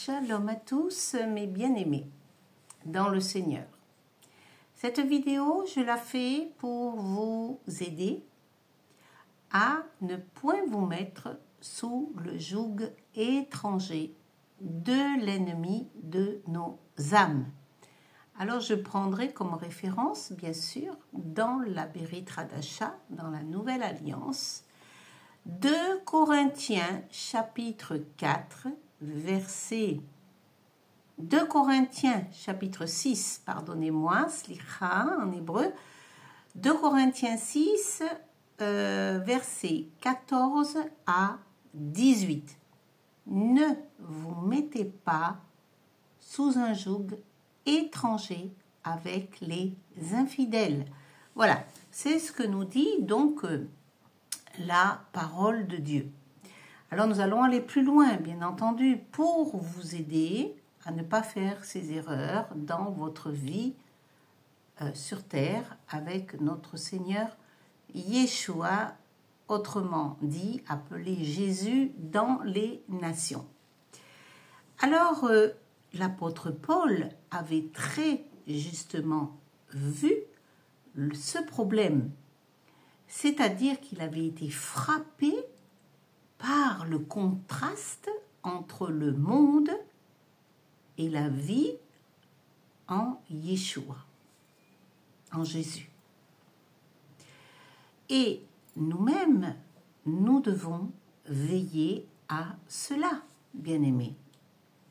Shalom à tous mes bien-aimés dans le Seigneur. Cette vidéo, je la fais pour vous aider à ne point vous mettre sous le joug étranger de l'ennemi de nos âmes. Alors je prendrai comme référence, bien sûr, dans la Brit Hadasha, dans la Nouvelle Alliance, 2 Corinthiens chapitre 4, verset 2 Corinthiens chapitre 6, pardonnez-moi, slicha en hébreu, 2 Corinthiens 6, versets 14 à 18. Ne vous mettez pas sous un joug étranger avec les infidèles. Voilà, c'est ce que nous dit donc la parole de Dieu. Alors nous allons aller plus loin, bien entendu, pour vous aider à ne pas faire ces erreurs dans votre vie sur terre avec notre Seigneur Yeshua, autrement dit appelé Jésus dans les nations. Alors l'apôtre Paul avait très justement vu ce problème, c'est-à-dire qu'il avait été frappé par le contraste entre le monde et la vie en Yeshua, en Jésus. Et nous-mêmes, nous devons veiller à cela, bien-aimés.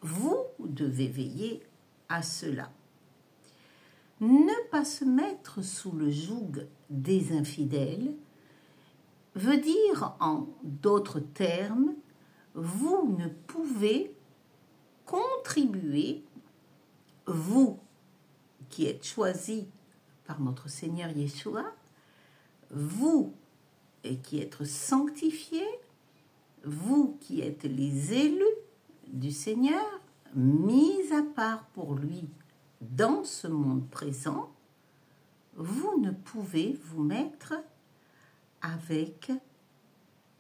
Vous devez veiller à cela. Ne pas se mettre sous le joug des infidèles veut dire, en d'autres termes, vous ne pouvez contribuer, vous qui êtes choisis par notre Seigneur Yeshua, vous qui êtes sanctifiés, vous qui êtes les élus du Seigneur, mis à part pour lui dans ce monde présent, vous ne pouvez vous mettre avec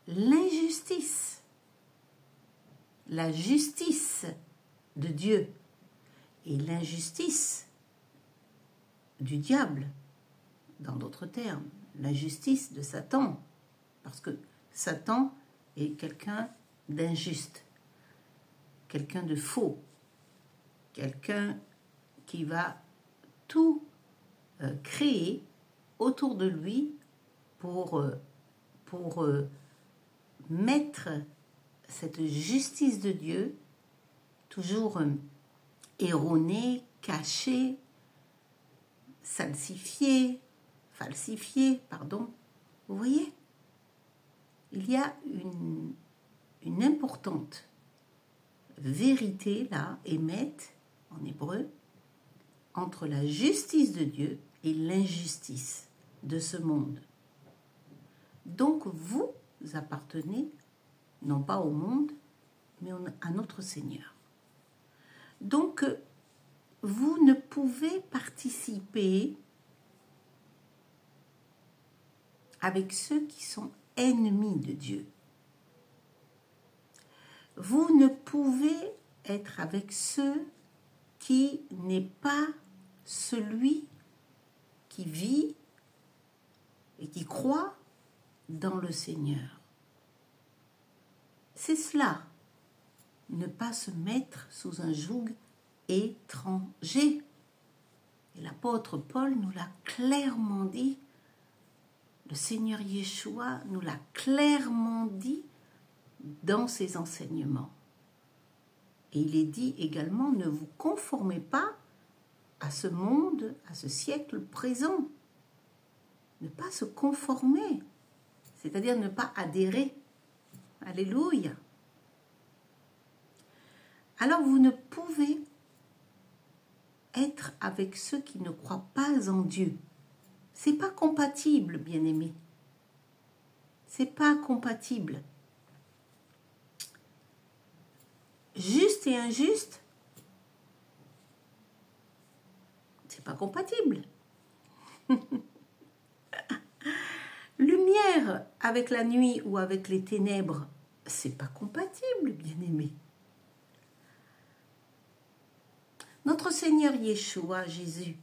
l'injustice, la justice de Dieu et l'injustice du diable, dans d'autres termes, la justice de Satan, parce que Satan est quelqu'un d'injuste, quelqu'un de faux, quelqu'un qui va tout créer autour de lui pour mettre cette justice de Dieu toujours erronée, cachée, falsifiée, pardon. Vous voyez, il y a une importante vérité là, émette en hébreu, entre la justice de Dieu et l'injustice de ce monde. Donc vous appartenez non pas au monde, mais à notre Seigneur. Donc vous ne pouvez participer avec ceux qui sont ennemis de Dieu. Vous ne pouvez être avec ceux qui n'est pas celui qui vit et qui croit dans le Seigneur. C'est cela, ne pas se mettre sous un joug étranger. Et l'apôtre Paul nous l'a clairement dit, le Seigneur Yeshua nous l'a clairement dit dans ses enseignements. Et il est dit également, ne vous conformez pas à ce monde, à ce siècle présent. Ne pas se conformer, c'est-à-dire ne pas adhérer. Alléluia. Alors vous ne pouvez être avec ceux qui ne croient pas en Dieu. C'est pas compatible, bien-aimés. C'est pas compatible. Juste et injuste, c'est pas compatible. Lumière avec la nuit ou avec les ténèbres, c'est pas compatible, bien-aimés. Notre Seigneur Yeshua, Jésus,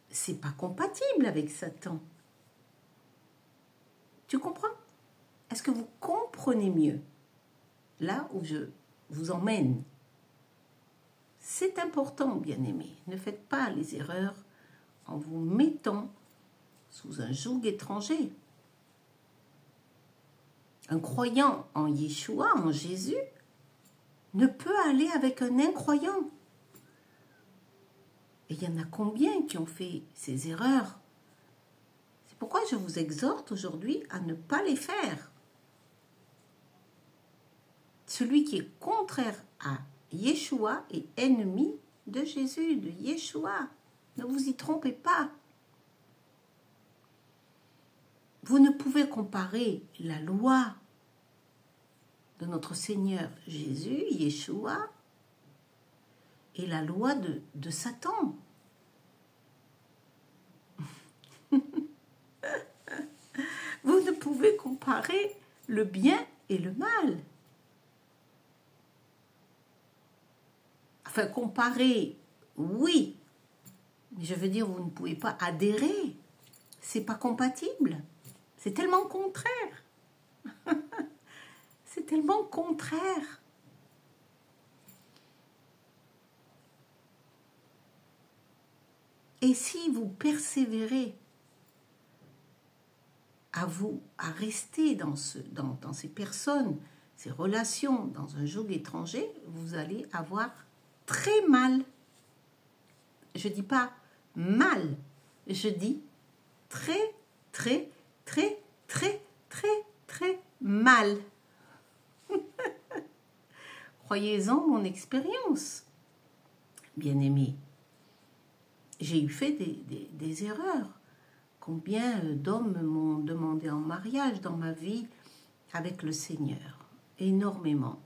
c'est pas compatible avec Satan. Tu comprends? Est-ce que vous comprenez mieux là où je vous emmène? C'est important, bien-aimés. Ne faites pas les erreurs en vous mettant sous un joug étranger. Un croyant en Yeshua, en Jésus, ne peut aller avec un incroyant. Et il y en a combien qui ont fait ces erreurs? C'est pourquoi je vous exhorte aujourd'hui à ne pas les faire. Celui qui est contraire à Yeshua est ennemi de Jésus, de Yeshua. Ne vous y trompez pas. Vous ne pouvez comparer la loi de notre Seigneur Jésus, Yeshua, et la loi de Satan. Vous ne pouvez comparer le bien et le mal. Enfin, comparer, oui, mais je veux dire, vous ne pouvez pas adhérer. C'est pas compatible. C'est tellement contraire. C'est tellement contraire. Et si vous persévérez à rester dans ces personnes, ces relations, dans un joug étranger, vous allez avoir très mal. Je dis pas mal, je dis très, très, très, très, très, très mal. Croyez-en mon expérience, bien-aimés. J'ai eu fait des erreurs. Combien d'hommes m'ont demandé en mariage dans ma vie avec le Seigneur? Énormément.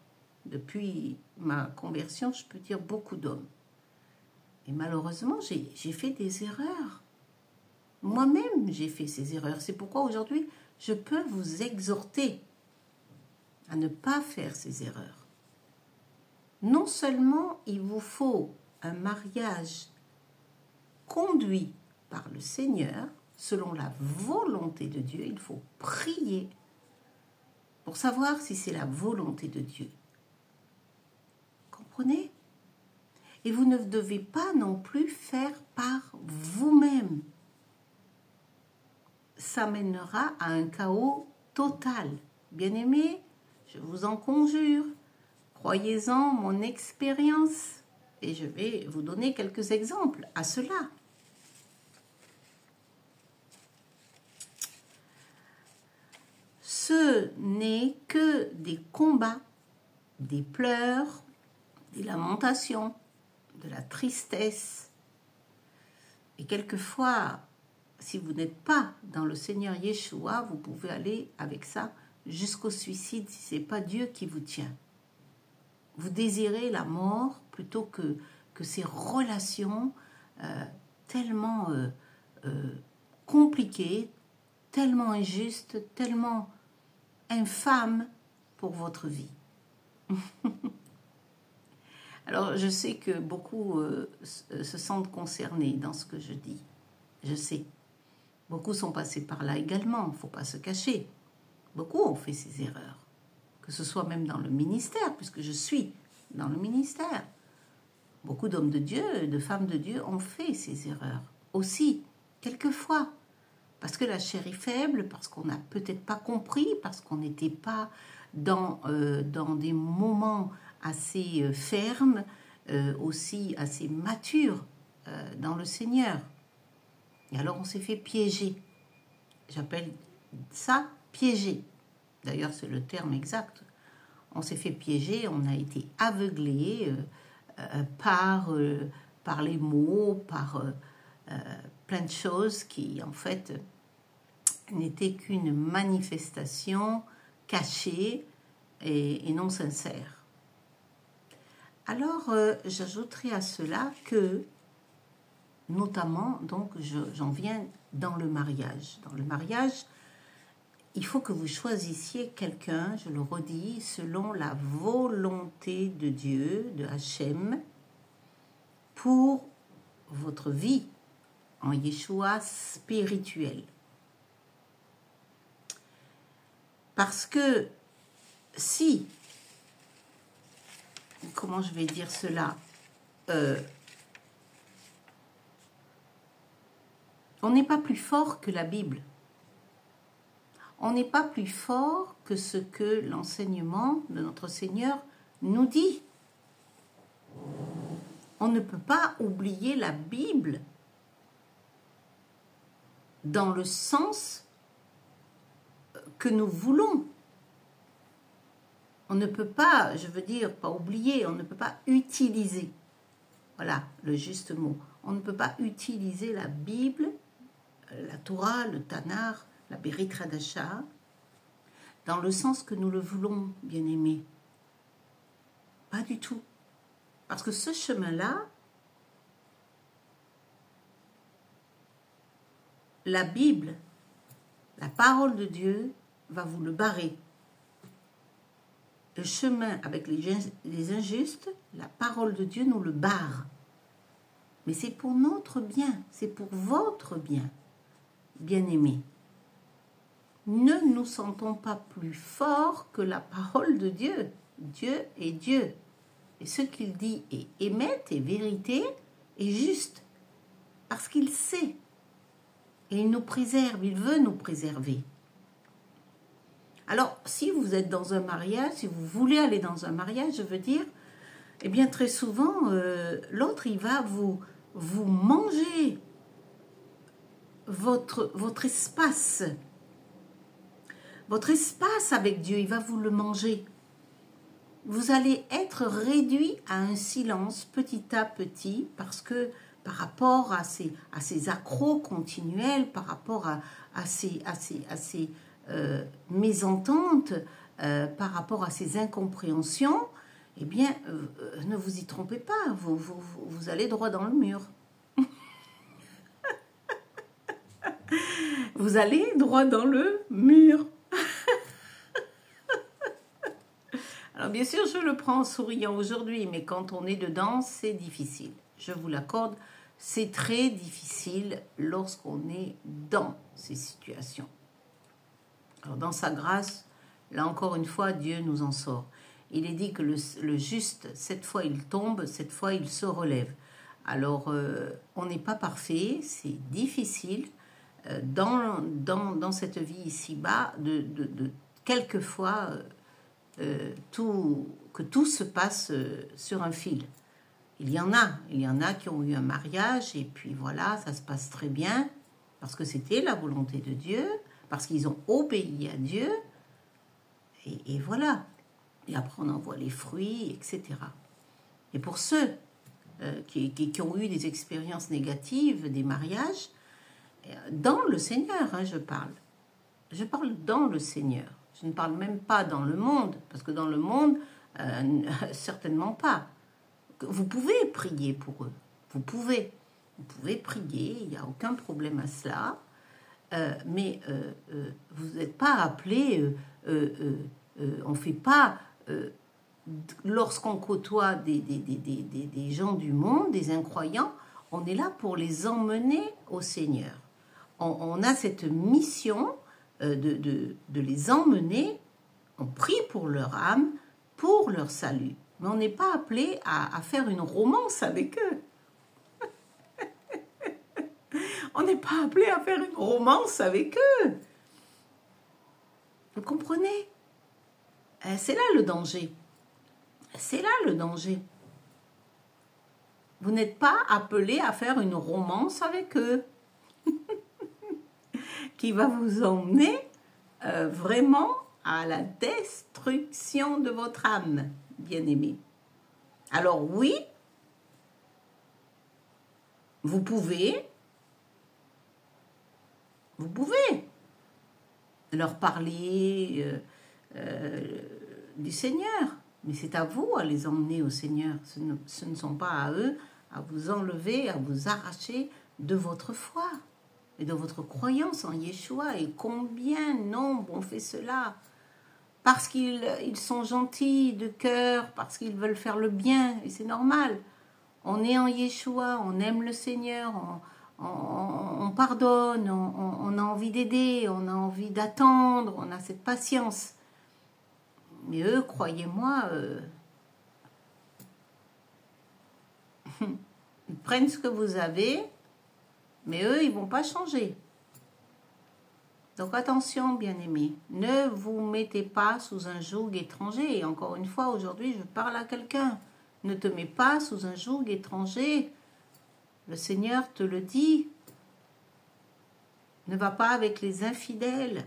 Depuis ma conversion, je peux dire beaucoup d'hommes. Et malheureusement, j'ai fait des erreurs. Moi-même, j'ai fait ces erreurs. C'est pourquoi aujourd'hui, je peux vous exhorter à ne pas faire ces erreurs. Non seulement il vous faut un mariage conduit par le Seigneur, selon la volonté de Dieu, il faut prier pour savoir si c'est la volonté de Dieu. Comprenez? Et vous ne devez pas non plus faire par vous-même. Ça mènera à un chaos total. Bien-aimés, je vous en conjure, croyez-en mon expérience et je vais vous donner quelques exemples à cela. Ce n'est que des combats, des pleurs, des lamentations, de la tristesse. Et quelquefois, si vous n'êtes pas dans le Seigneur Yeshua, vous pouvez aller avec ça jusqu'au suicide si ce n'est pas Dieu qui vous tient. Vous désirez la mort plutôt que ces relations tellement compliquées, tellement injustes, tellement infâmes pour votre vie. Alors, je sais que beaucoup se sentent concernés dans ce que je dis. Je sais. Beaucoup sont passés par là également, il ne faut pas se cacher. Beaucoup ont fait ces erreurs. Que ce soit même dans le ministère, puisque je suis dans le ministère. Beaucoup d'hommes de Dieu, de femmes de Dieu ont fait ces erreurs. Aussi, quelquefois. Parce que la chair est faible, parce qu'on n'a peut-être pas compris, parce qu'on n'était pas dans des moments assez fermes, aussi assez matures dans le Seigneur. Et alors on s'est fait piéger. J'appelle ça piéger. D'ailleurs c'est le terme exact. On s'est fait piéger, on a été aveuglé par les mots, par plein de choses qui en fait n'étaient qu'une manifestation cachée et non sincère. Alors j'ajouterai à cela que notamment, donc j'en viens dans le mariage. Dans le mariage, il faut que vous choisissiez quelqu'un, je le redis, selon la volonté de Dieu, de Hachem, pour votre vie en Yeshua spirituel. Parce que si, comment je vais dire cela, on n'est pas plus fort que la Bible. On n'est pas plus fort que ce que l'enseignement de notre Seigneur nous dit. On ne peut pas oublier la Bible dans le sens que nous voulons. On ne peut pas, je veux dire, pas oublier, on ne peut pas utiliser, voilà le juste mot, on ne peut pas utiliser la Bible, la Torah, le Tanakh, la Berit Hadasha, dans le sens que nous le voulons, bien-aimés. Pas du tout. Parce que ce chemin-là, la Bible, la parole de Dieu, va vous le barrer. Le chemin avec les injustes, la parole de Dieu nous le barre. Mais c'est pour notre bien, c'est pour votre bien, bien-aimés. Ne nous sentons pas plus forts que la parole de Dieu. Dieu est Dieu. Et ce qu'il dit est émette, est vérité, est juste. Parce qu'il sait. Et il nous préserve, il veut nous préserver. Alors, si vous êtes dans un mariage, si vous voulez aller dans un mariage, je veux dire, eh bien très souvent, l'autre, il va vous manger votre espace. Votre espace avec Dieu, il va vous le manger. Vous allez être réduit à un silence petit à petit parce que par rapport à ces accros continuels, par rapport à ces mésententes, par rapport à ces incompréhensions, eh bien, ne vous y trompez pas, vous allez droit dans le mur. Vous allez droit dans le mur. Alors bien sûr, je le prends en souriant aujourd'hui, mais quand on est dedans, c'est difficile. Je vous l'accorde, c'est très difficile lorsqu'on est dans ces situations. Alors dans sa grâce, là encore une fois, Dieu nous en sort. Il est dit que le juste, cette fois il tombe, cette fois il se relève. Alors on n'est pas parfait, c'est difficile dans cette vie ici-bas de quelquefois que tout se passe sur un fil. Il y en a qui ont eu un mariage et puis voilà, ça se passe très bien parce que c'était la volonté de Dieu, parce qu'ils ont obéi à Dieu et voilà. Et après on en voit les fruits, etc. Et pour ceux qui ont eu des expériences négatives, des mariages, dans le Seigneur, hein, je parle dans le Seigneur. Je ne parle même pas dans le monde, parce que dans le monde, certainement pas. Vous pouvez prier pour eux, vous pouvez prier, il n'y a aucun problème à cela, mais vous n'êtes pas appelé, on ne fait pas, lorsqu'on côtoie des gens du monde, des incroyants, on est là pour les emmener au Seigneur. On a cette mission de les emmener, on prie pour leur âme, pour leur salut. Mais on n'est pas appelé à faire une romance avec eux. On n'est pas appelé à faire une romance avec eux. Vous comprenez? C'est là le danger. C'est là le danger. Vous n'êtes pas appelé à faire une romance avec eux. Qui va vous emmener vraiment à la destruction de votre âme, bien-aimé. Alors oui, vous pouvez leur parler du Seigneur, mais c'est à vous à les emmener au Seigneur. Ce ne sont pas à eux à vous enlever, à vous arracher de votre foi et de votre croyance en Yeshua. Et combien nombre ont fait cela parce qu'ils sont gentils de cœur, parce qu'ils veulent faire le bien, et c'est normal. on est en Yeshua, on aime le Seigneur, on pardonne, on a envie d'aider, on a envie d'attendre, on a cette patience. Mais eux, croyez-moi, ils prennent ce que vous avez, mais eux, ils ne vont pas changer. Donc attention, bien-aimés, ne vous mettez pas sous un joug étranger. Et encore une fois, aujourd'hui, je parle à quelqu'un. Ne te mets pas sous un joug étranger. Le Seigneur te le dit. Ne va pas avec les infidèles.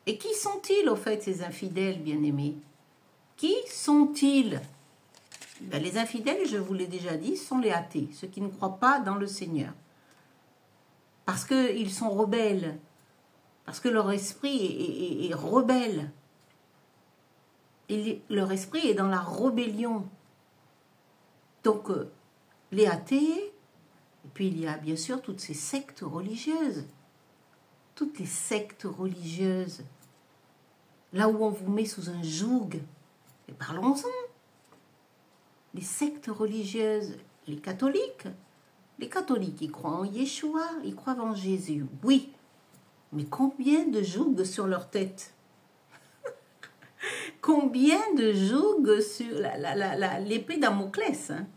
Et qui sont-ils, au fait, ces infidèles, bien-aimés? Qui sont-ils? Ben, les infidèles, je vous l'ai déjà dit, sont les athées, ceux qui ne croient pas dans le Seigneur. Parce qu'ils sont rebelles. Parce que leur esprit est rebelle. Et leur esprit est dans la rébellion. Donc, les athées, et puis il y a bien sûr toutes ces sectes religieuses. Toutes les sectes religieuses. Là où on vous met sous un joug. Et parlons-en. Les sectes religieuses, les catholiques. Les catholiques, ils croient en Yeshua, ils croient en Jésus. Oui. Mais combien de jougs sur leur tête? Combien de jougs sur l'épée Damoclès, hein?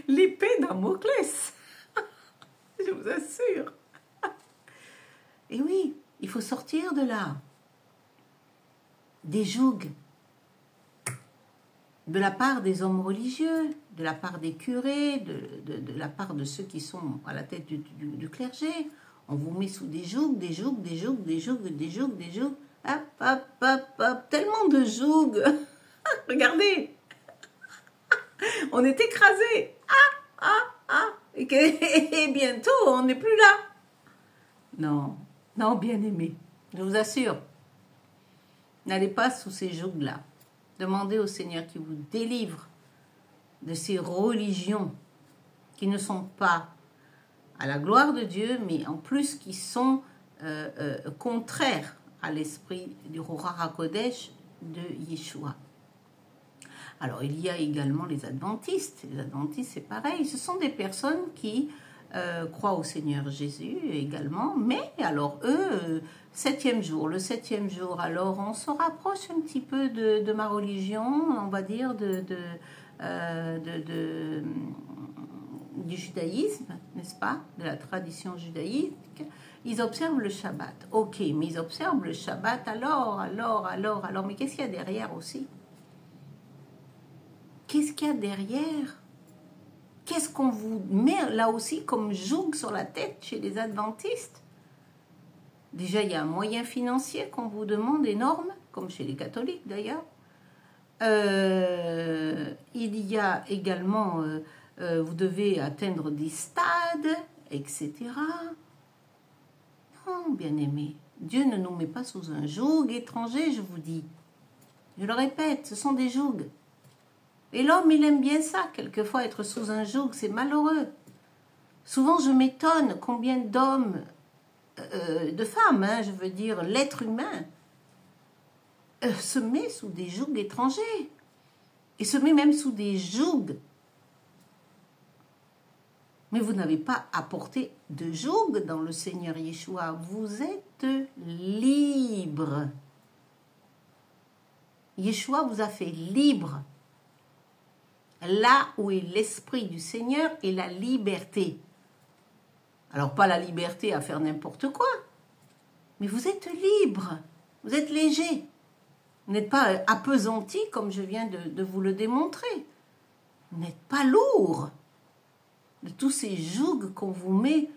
L'épée Damoclès. Je vous assure. Et oui, il faut sortir de là. Des jougs. De la part des hommes religieux, de la part des curés, de la part de ceux qui sont à la tête du clergé. On vous met sous des jougs, des jougs, des jougs, des jougs, des jougs, des jougs. Hop, hop, hop, hop. Tellement de jougs. Regardez. On est écrasés. Et bientôt, on n'est plus là. Non, non, bien-aimés. Je vous assure. N'allez pas sous ces jougs-là. Demandez au Seigneur qui vous délivre de ces religions qui ne sont pas à la gloire de Dieu, mais en plus qui sont contraires à l'esprit du Ruach HaKodesh de Yeshua. Alors, il y a également les adventistes. Les adventistes, c'est pareil. Ce sont des personnes qui croient au Seigneur Jésus également, mais alors eux, septième jour, le septième jour, alors on se rapproche un petit peu de ma religion, on va dire, du judaïsme, n'est-ce pas, de la tradition judaïque. Ils observent le Shabbat. Ok, mais ils observent le Shabbat, alors, mais qu'est-ce qu'il y a derrière aussi? Qu'est-ce qu'il y a derrière? Qu'est-ce qu'on vous met là aussi comme joug sur la tête chez les adventistes? Déjà, il y a un moyen financier qu'on vous demande énorme, comme chez les catholiques d'ailleurs. Il y a également, vous devez atteindre des stades, etc. Non, bien-aimés, Dieu ne nous met pas sous un joug étranger, je vous dis. Je le répète, ce sont des jougs. Et l'homme, il aime bien ça, quelquefois, être sous un joug, c'est malheureux. Souvent, je m'étonne combien d'hommes, de femmes, hein, je veux dire, l'être humain, se met sous des jougs étrangers. Et se met même sous des jougs. Mais vous n'avez pas apporté de joug dans le Seigneur Yeshua. Vous êtes libre. Yeshua vous a fait libre. Là où est l'esprit du Seigneur et la liberté. Alors pas la liberté à faire n'importe quoi, mais vous êtes libre, vous êtes léger. Vous n'êtes pas appesanti comme je viens de vous le démontrer. Vous n'êtes pas lourd de tous ces jougs qu'on vous met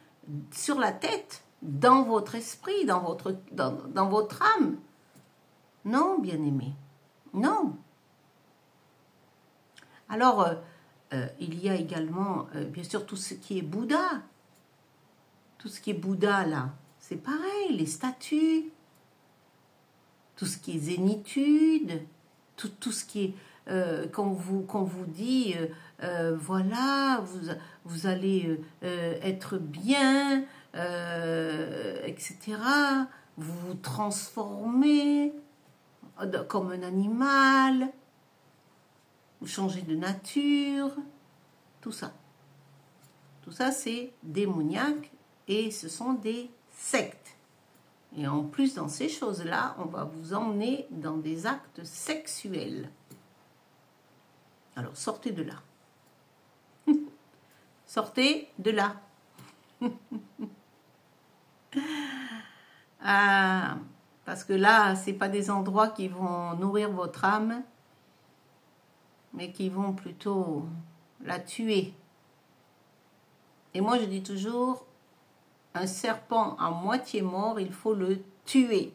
sur la tête, dans votre esprit, dans votre âme. Non, bien-aimé, non. Alors, il y a également, bien sûr, tout ce qui est Bouddha. Tout ce qui est Bouddha, là, c'est pareil, les statues, tout ce qui est zénitude, tout ce qui est, qu'on vous dit, voilà, vous allez être bien, etc. Vous vous transformez comme un animal. Vous changez de nature, tout ça. Tout ça, c'est démoniaque et ce sont des sectes. Et en plus, dans ces choses-là, on va vous emmener dans des actes sexuels. Alors, sortez de là. Sortez de là. Ah, parce que là, ce n'est pas des endroits qui vont nourrir votre âme, mais qui vont plutôt la tuer. Et moi, je dis toujours, un serpent à moitié mort, il faut le tuer.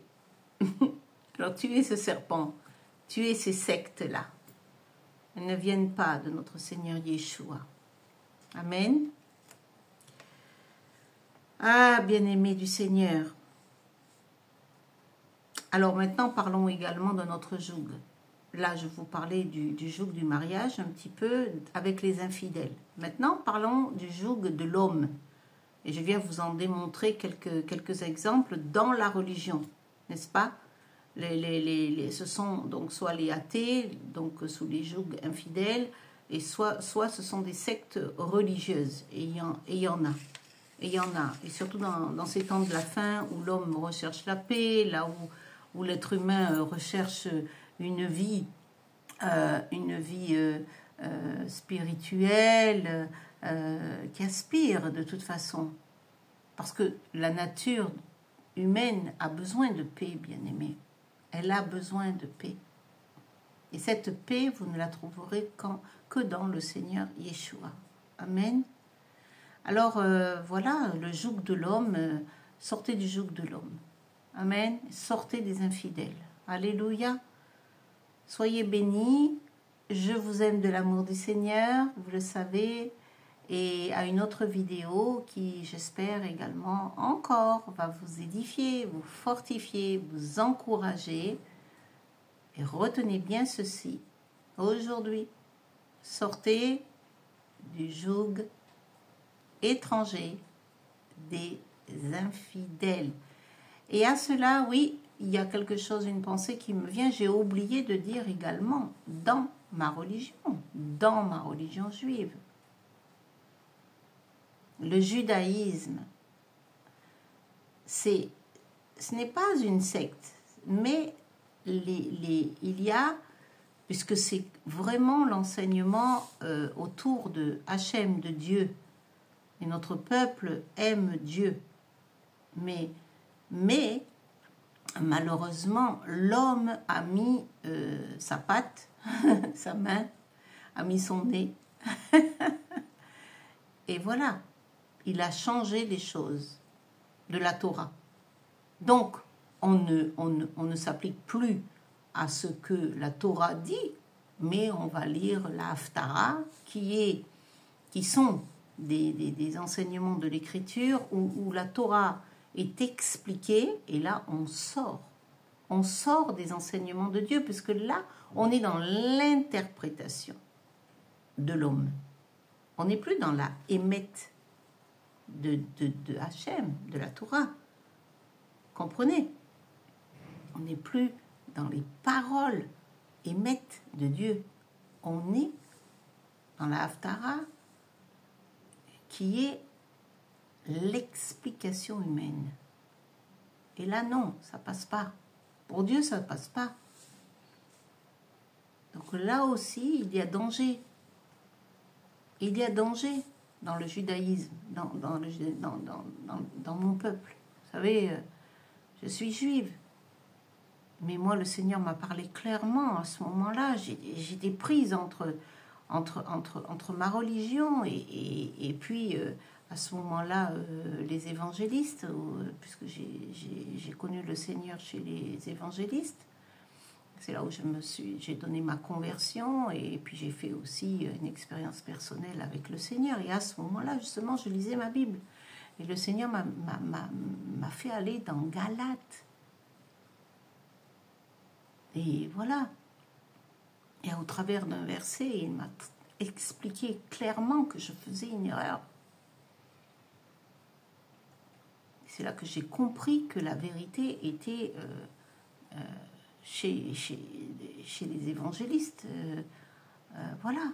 Alors, tuez ce serpent, tuez ces sectes-là. Elles ne viennent pas de notre Seigneur Yeshua. Amen. Ah, bien-aimés du Seigneur. Alors maintenant, parlons également de notre joug. Là, je vous parlais du joug du mariage un petit peu avec les infidèles. Maintenant, parlons du joug de l'homme. Et je viens vous en démontrer quelques exemples dans la religion, n'est-ce pas? Ce sont donc soit les athées, donc sous les jougs infidèles, et soit ce sont des sectes religieuses. Et il y en a. Et il y en a. Et surtout dans ces temps de la fin où l'homme recherche la paix, là où l'être humain recherche une vie spirituelle, qui aspire de toute façon. Parce que la nature humaine a besoin de paix, bien-aimée. Elle a besoin de paix. Et cette paix, vous ne la trouverez que dans le Seigneur Yeshua. Amen. Alors, voilà, le joug de l'homme, sortez du joug de l'homme. Amen. Sortez des infidèles. Alléluia. Soyez bénis. Je vous aime de l'amour du Seigneur, vous le savez. Et à une autre vidéo qui, j'espère également, encore va vous édifier, vous fortifier, vous encourager. Et retenez bien ceci. Aujourd'hui, sortez du joug étranger des infidèles. Et à cela, oui, il y a quelque chose, une pensée qui me vient. J'ai oublié de dire également dans ma religion juive. Le judaïsme, ce n'est pas une secte, mais il y a, puisque c'est vraiment l'enseignement autour de Hachem, de Dieu, et notre peuple aime Dieu, mais malheureusement, l'homme a mis sa patte, sa main, a mis son nez, et voilà. Il a changé les choses de la Torah. Donc, on ne s'applique plus à ce que la Torah dit, mais on va lire la Haftara, qui sont des enseignements de l'Écriture où la Torah est expliquée, et là, on sort des enseignements de Dieu, puisque là, on est dans l'interprétation de l'homme. On n'est plus dans la émette de Hachem, de la Torah. Comprenez? On n'est plus dans les paroles émettes de Dieu. On est dans la Haftara, qui est l'explication humaine. Et là, non, ça passe pas. Pour Dieu, ça passe pas. Donc là aussi, il y a danger. Il y a danger dans le judaïsme, dans mon peuple. Vous savez, je suis juive. Mais moi, le Seigneur m'a parlé clairement à ce moment-là. J'étais prise entre ma religion et puis, à ce moment-là, les évangélistes, puisque j'ai connu le Seigneur chez les évangélistes. C'est là où j'ai donné ma conversion, et puis j'ai fait aussi une expérience personnelle avec le Seigneur. Et à ce moment-là, justement, je lisais ma Bible. Et le Seigneur m'a fait aller dans Galates. Et voilà. Et au travers d'un verset, il m'a expliqué clairement que je faisais une erreur. C'est là que j'ai compris que la vérité était chez les évangélistes, Voilà.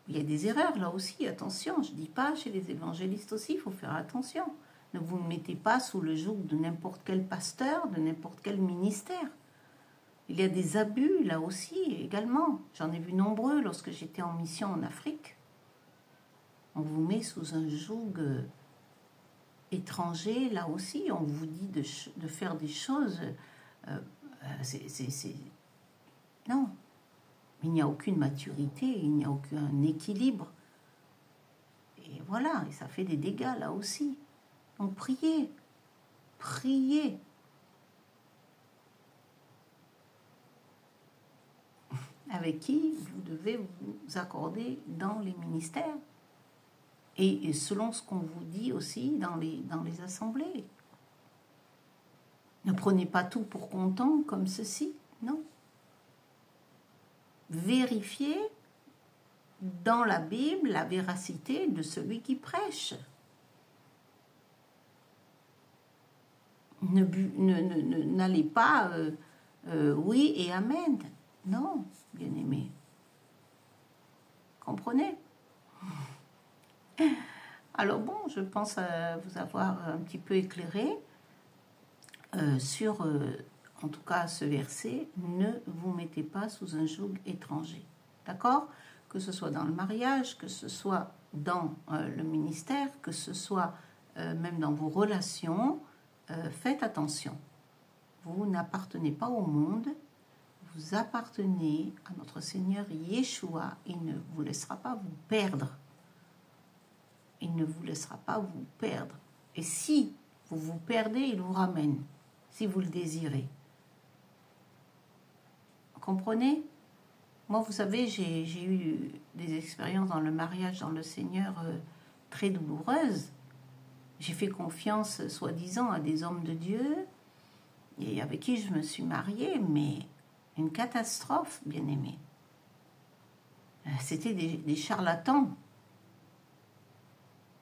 Il y a des erreurs là aussi, attention. Je ne dis pas, chez les évangélistes aussi, il faut faire attention. Ne vous mettez pas sous le joug de n'importe quel pasteur, de n'importe quel ministère. Il y a des abus là aussi également. J'en ai vu nombreux lorsque j'étais en mission en Afrique. On vous met sous un joug étranger là aussi. On vous dit de faire des choses. Non. Il n'y a aucune maturité, il n'y a aucun équilibre. Et voilà, et ça fait des dégâts là aussi. Donc priez, priez. Avec qui vous devez vous accorder dans les ministères et selon ce qu'on vous dit aussi dans les assemblées. Ne prenez pas tout pour content comme ceci, non. Vérifiez dans la Bible la véracité de celui qui prêche. N'allez pas oui et amen. Non, bien-aimés. Comprenez? Alors bon, je pense vous avoir un petit peu éclairé sur, en tout cas, ce verset. Ne vous mettez pas sous un joug étranger. D'accord? Que ce soit dans le mariage, que ce soit dans le ministère, que ce soit même dans vos relations, faites attention. Vous n'appartenez pas au monde. Vous appartenez à notre Seigneur Yeshua. Il ne vous laissera pas vous perdre. Il ne vous laissera pas vous perdre. Et si vous vous perdez, il vous ramène, si vous le désirez. Vous comprenez? Moi, vous savez, j'ai eu des expériences dans le mariage, dans le Seigneur, très douloureuses. J'ai fait confiance, soi-disant, à des hommes de Dieu, et avec qui je me suis mariée, mais une catastrophe, bien-aimée. C'était des charlatans.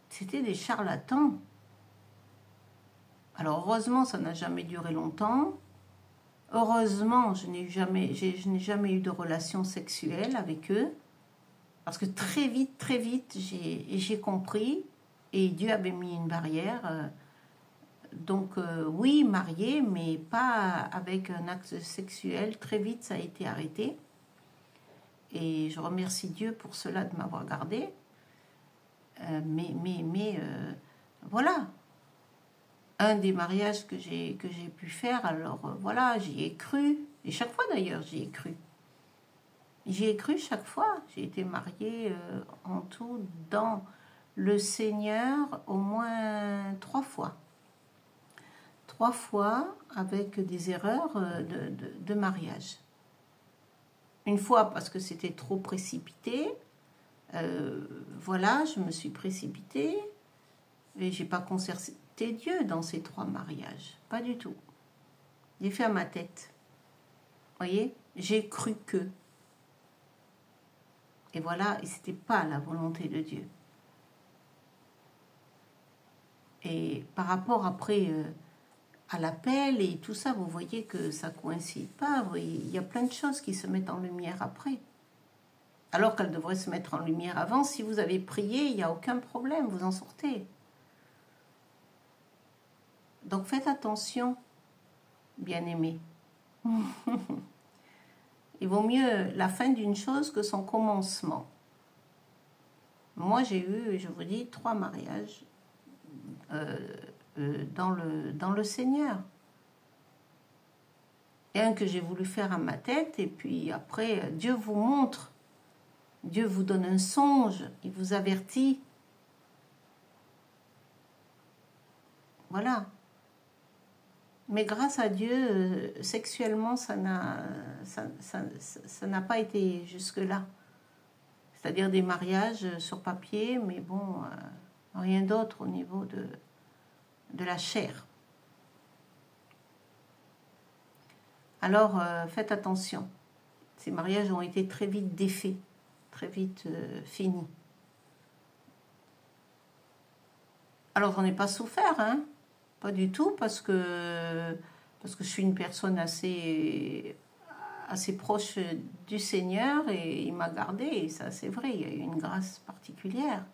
C'était des charlatans. Alors heureusement, ça n'a jamais duré longtemps. Heureusement, je n'ai jamais eu de relation sexuelle avec eux. Parce que très vite, j'ai compris. Et Dieu avait mis une barrière. Donc oui, marié, mais pas avec un acte sexuel. Très vite, ça a été arrêté. Et je remercie Dieu pour cela de m'avoir gardée. Voilà. Un des mariages que j'ai pu faire, alors voilà, j'y ai cru. Et chaque fois d'ailleurs, j'y ai cru. J'y ai cru chaque fois. J'ai été mariée en tout dans le Seigneur au moins 3 fois. 3 fois avec des erreurs de mariage. Une fois parce que c'était trop précipité. Voilà, je me suis précipitée et j'ai pas concerté Dieu dans ces 3 mariages. Pas du tout. J'ai fait à ma tête. Voyez, j'ai cru que. Et voilà, et c'était pas la volonté de Dieu. Et par rapport après à l'appel et tout ça, vous voyez que ça coïncide pas. Il y a plein de choses qui se mettent en lumière après. Alors qu'elles devraient se mettre en lumière avant. Si vous avez prié, il n'y a aucun problème, vous en sortez. Donc faites attention, bien-aimés. Il vaut mieux la fin d'une chose que son commencement. Moi, j'ai eu, je vous dis, 3 mariages dans le Seigneur. Et un que j'ai voulu faire à ma tête, et puis après, Dieu vous montre. Dieu vous donne un songe, il vous avertit. Voilà. Mais grâce à Dieu, sexuellement, ça n'a pas été jusque-là. C'est-à-dire des mariages sur papier, mais bon, rien d'autre au niveau de la chair. Alors, faites attention. Ces mariages ont été très vite défaits, très vite finis. Alors, j'en ai pas souffert, hein. Pas du tout, parce que je suis une personne assez assez proche du Seigneur et il m'a gardé. Et ça, c'est vrai, il y a eu une grâce particulière.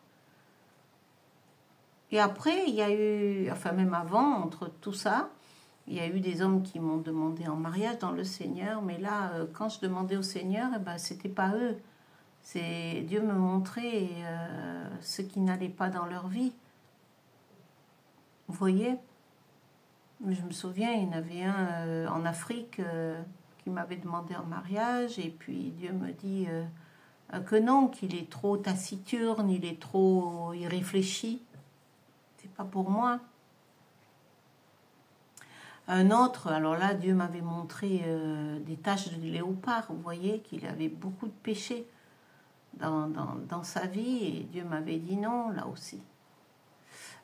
Et après, il y a eu, enfin même avant, entre tout ça, il y a eu des hommes qui m'ont demandé en mariage dans le Seigneur. Mais là, quand je demandais au Seigneur, eh ben, c'était pas eux. C'est Dieu me montrait ce qui n'allait pas dans leur vie. Vous voyez? Je me souviens, il y en avait un en Afrique qui m'avait demandé en mariage, et puis Dieu me dit que non, qu'il est trop taciturne, il réfléchit. C'est pas pour moi. Un autre, alors là, Dieu m'avait montré des taches de léopard. Vous voyez qu'il avait beaucoup de péchés dans sa vie, et Dieu m'avait dit non, là aussi.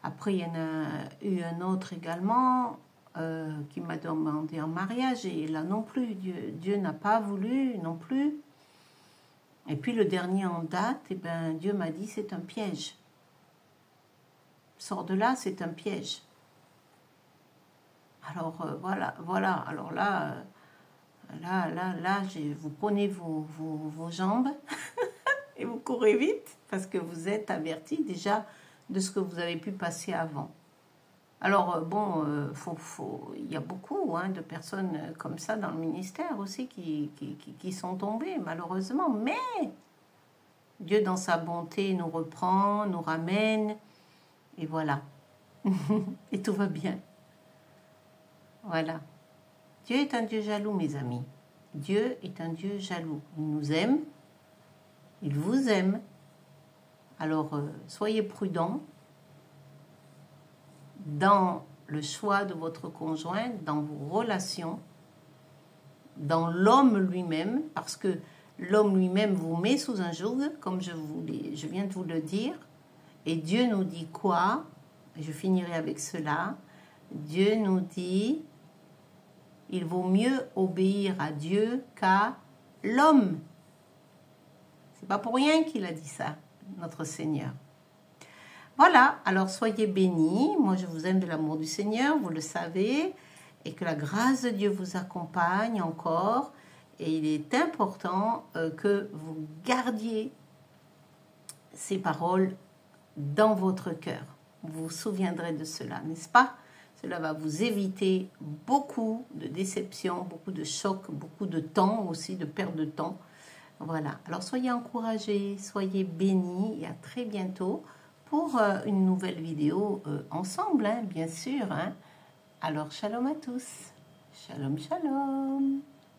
Après, il y en a eu un autre également qui m'a demandé en mariage, et là non plus, Dieu n'a pas voulu non plus. Et puis le dernier en date, eh ben, Dieu m'a dit c'est un piège. Sors de là, c'est un piège. Alors voilà. Alors là, vous prenez vos jambes et vous courez vite parce que vous êtes avertis déjà de ce que vous avez pu passer avant. Alors bon, il y a beaucoup de personnes comme ça dans le ministère aussi qui sont tombées malheureusement, mais Dieu dans sa bonté nous reprend, nous ramène, et voilà. Et tout va bien. Voilà. Dieu est un Dieu jaloux, mes amis. Dieu est un Dieu jaloux. Il nous aime, il vous aime. Alors, soyez prudents dans le choix de votre conjoint, dans vos relations, dans l'homme lui-même, parce que l'homme lui-même vous met sous un joug, comme je viens de vous le dire. Et Dieu nous dit quoi? Je finirai avec cela. Dieu nous dit, il vaut mieux obéir à Dieu qu'à l'homme. C'est pas pour rien qu'il a dit ça, notre Seigneur. Voilà, alors soyez bénis. Moi, je vous aime de l'amour du Seigneur, vous le savez, et que la grâce de Dieu vous accompagne encore. Et il est important que vous gardiez ces paroles dans votre cœur. Vous vous souviendrez de cela, n'est-ce pas? Cela va vous éviter beaucoup de déceptions, beaucoup de chocs, beaucoup de temps aussi, de perte de temps. Voilà, alors soyez encouragés, soyez bénis et à très bientôt pour une nouvelle vidéo ensemble, bien sûr. Alors, shalom à tous. Shalom, shalom.